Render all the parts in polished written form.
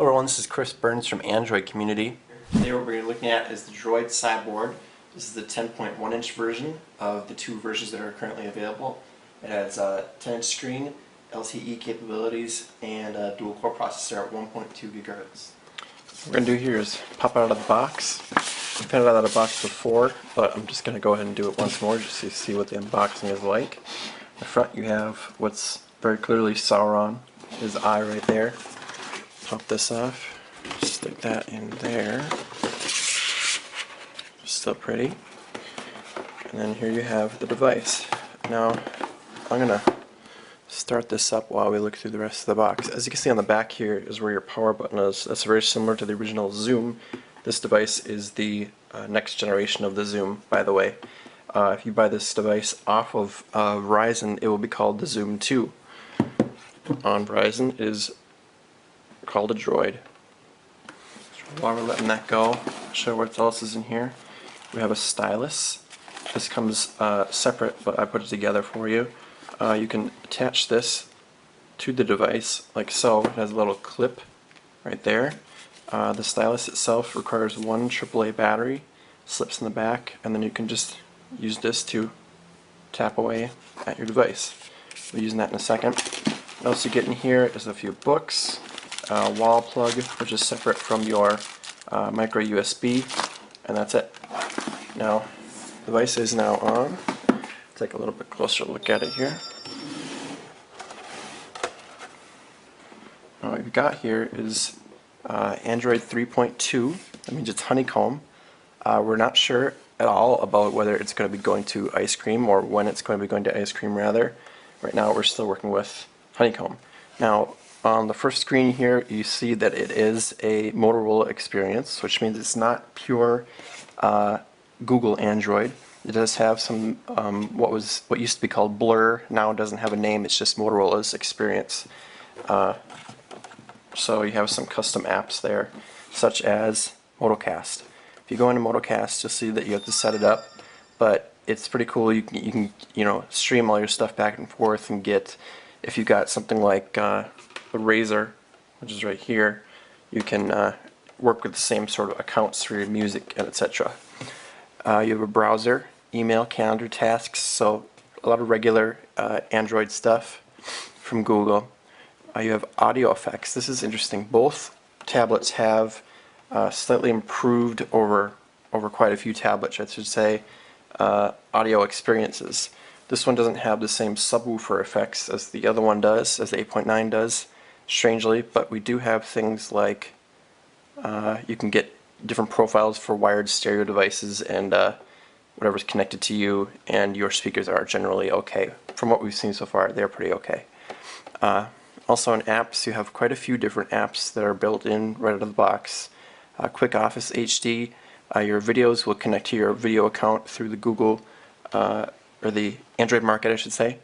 Hello everyone, this is Chris Burns from Android Community. Today what we're looking at is the DROID XYBOARD. This is the 10.1 inch version of the two versions that are currently available. It has a 10 inch screen, LTE capabilities, and a dual core processor at 1.2 GHz. What we're going to do here is pop it out of the box. I've had it out of the box before, but I'm just going to go ahead and do it once more just to see what the unboxing is like. In the front you have what's very clearly Sauron, his eye right there. Pop this off, stick that in there, still pretty, and then here you have the device. Now I'm going to start this up while we look through the rest of the box. As you can see on the back here is where your power button is. That's very similar to the original Zoom. This device is the next generation of the Zoom, by the way. If you buy this device off of Verizon, it will be called the Zoom 2. On Verizon, it is called a Droid. So while we're letting that go, I'll show what else is in here. We have a stylus. This comes separate, but I put it together for you. You can attach this to the device like so. It has a little clip right there. The stylus itself requires one AAA battery, slips in the back, and then you can just use this to tap away at your device. We'll be using that in a second. What else you get in here is a few books, wall plug, which is separate from your micro USB, and that's it. Now, the device is now on. Take a little bit closer look at it here. Now what we've got here is Android 3.2. That means it's honeycomb. We're not sure at all about whether it's going to be going to ice cream or when it's going to be going to ice cream rather. Right now we're still working with honeycomb. Now on the first screen here you see that it is a Motorola experience, which means it's not pure Google Android. It does have some what used to be called Blur. Now it doesn't have a name, it's just Motorola's experience. So you have some custom apps there, such as Motocast. If you go into Motocast, you'll see that you have to set it up, but it's pretty cool. You can stream all your stuff back and forth and get, if you got something like the Razor, which is right here, you can work with the same sort of accounts for your music and etc. You have a browser, email, calendar, tasks, so a lot of regular Android stuff from Google. You have audio effects. This is interesting. Both tablets have slightly improved over quite a few tablets, I should say, audio experiences. This one doesn't have the same subwoofer effects as the other one does, as the 8.9 does, strangely, but we do have things like you can get different profiles for wired stereo devices and whatever's connected to you, and your speakers are generally okay. From what we've seen so far, they're pretty okay. Also in apps, you have quite a few different apps that are built in right out of the box. Quick Office HD, your videos will connect to your video account through the Google, or the Android market I should say.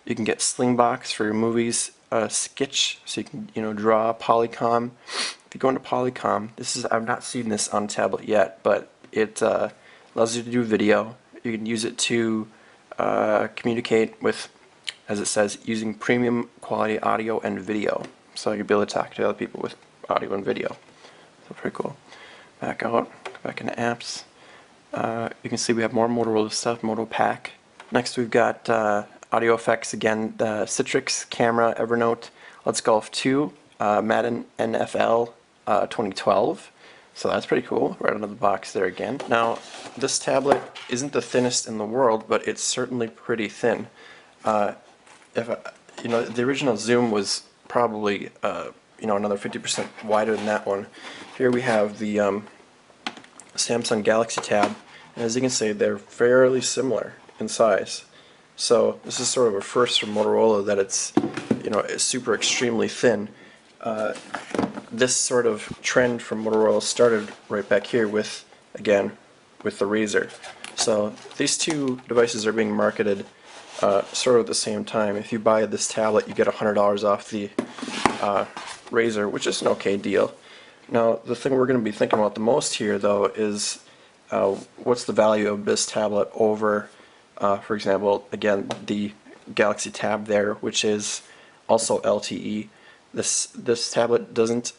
You can get Slingbox for your movies, Sketch, so you can draw, Polycom. If you go into Polycom, I've not seen this on a tablet yet, but it allows you to do video. You can use it to communicate with, as it says, using premium quality audio and video. So you'll be able to talk to other people with audio and video. So pretty cool. Back out, go back into apps. You can see we have more Motorola stuff, Moto Pack. Next we've got audio effects again, the Citrix, Camera, Evernote, Let's Golf 2, Madden NFL 2012. So that's pretty cool, right out of the box there again. Now, this tablet isn't the thinnest in the world, but it's certainly pretty thin. The original Zoom was probably another 50% wider than that one. Here we have the Samsung Galaxy Tab, and as you can see, they're fairly similar in size. So this is sort of a first from Motorola that it's super extremely thin. This sort of trend from Motorola started right back here with the Razr. So these two devices are being marketed sort of at the same time. If you buy this tablet, you get $100 off the Razr, which is an okay deal. Now, the thing we're going to be thinking about the most here, though, is what's the value of this tablet over, for example, again, the Galaxy Tab there, which is also LTE. This tablet doesn't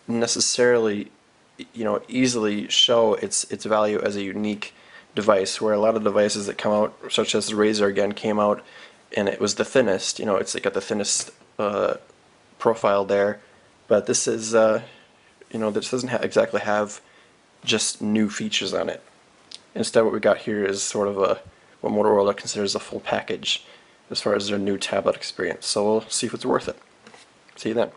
necessarily, easily show its value as a unique device, where a lot of devices that come out, such as the Razer again, came out and it was the thinnest. It's got the thinnest profile there, but this is, this doesn't exactly have just new features on it. Instead, what we got here is sort of what Motorola considers a full package as far as their new tablet experience. So we'll see if it's worth it. See you then.